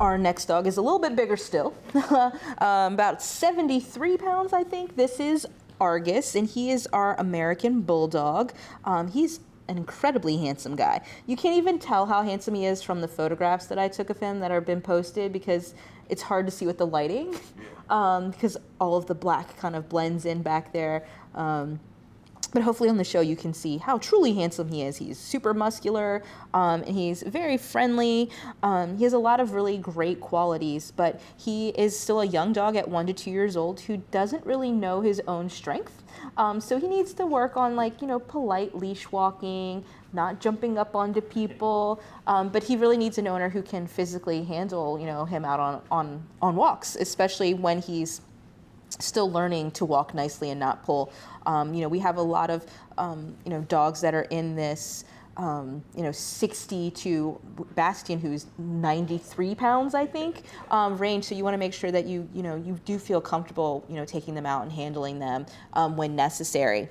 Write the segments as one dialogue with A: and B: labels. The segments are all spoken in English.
A: Our next dog is a little bit bigger still, about 73 pounds, I think. This is Argus, and he is our American Bulldog. He's an incredibly handsome guy. You can't even tell how handsome he is from the photographs that I took of him that have been posted because it's hard to see with the lighting because all of the black kind of blends in back there. But hopefully on the show you can see how truly handsome he is. He's super muscular, and he's very friendly. He has a lot of really great qualities, but he is still a young dog at 1 to 2 years old who doesn't really know his own strength. So he needs to work on, like, polite leash walking, not jumping up onto people, but he really needs an owner who can physically handle, him out on walks, especially when he's still learning to walk nicely and not pull. We have a lot of, dogs that are in this, 60 to Bastian, who's 93 pounds, I think, range. So you want to make sure that you do feel comfortable, taking them out and handling them when necessary.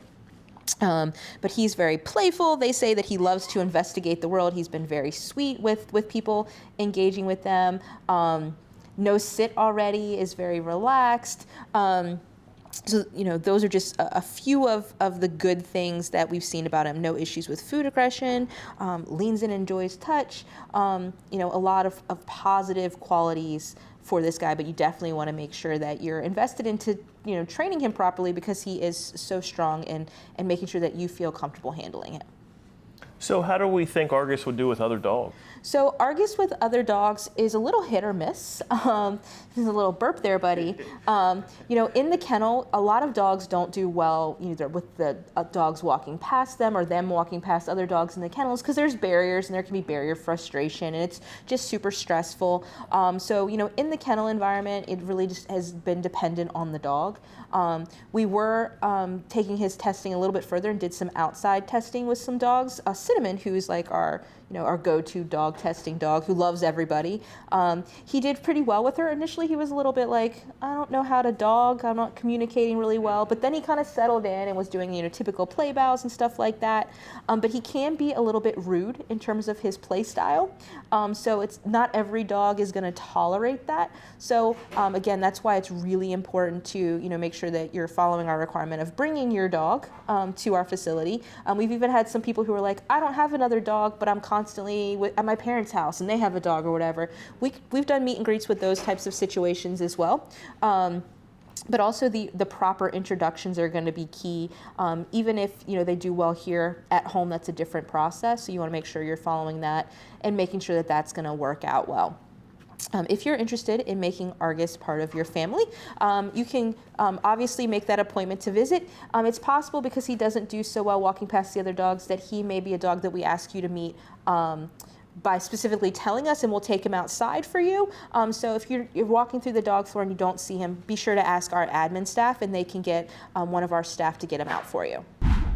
A: But he's very playful. They say that he loves to investigate the world. He's been very sweet with people, engaging with them. No sit already, is very relaxed. So, those are just a few of the good things that we've seen about him. No issues with food aggression, leans in, enjoys touch, a lot of positive qualities for this guy, but you definitely want to make sure that you're invested into, training him properly because he is so strong and making sure that you feel comfortable handling him.
B: So how do we think Argus would do with other dogs?
A: So Argus with other dogs is a little hit or miss. There's a little burp there, buddy. In the kennel, a lot of dogs don't do well either with the dogs walking past them or them walking past other dogs in the kennels because there's barriers and there can be barrier frustration and it's just super stressful. So in the kennel environment, it really just has been dependent on the dog. We were taking his testing a little bit further and did some outside testing with some dogs. Cinnamon, who's like our go-to dog testing dog who loves everybody. He did pretty well with her. Initially, he was a little bit like, I don't know how to dog. I'm not communicating really well. But then he kind of settled in and was doing, typical play bows and stuff like that. But he can be a little bit rude in terms of his play style. So it's not every dog is going to tolerate that. So again, that's why it's really important to, make sure that you're following our requirement of bringing your dog to our facility. We've even had some people who are like, I don't have another dog, but I'm constantly at my parents' house and they have a dog or whatever. We've done meet and greets with those types of situations as well. But also the proper introductions are going to be key. Even if they do well here at home, that's a different process. So you want to make sure you're following that and making sure that that's going to work out well. If you're interested in making Argus part of your family, you can obviously make that appointment to visit. It's possible because he doesn't do so well walking past the other dogs that he may be a dog that we ask you to meet by specifically telling us, and we'll take him outside for you. So if you're walking through the dog floor and you don't see him, be sure to ask our admin staff and they can get one of our staff to get him out for you.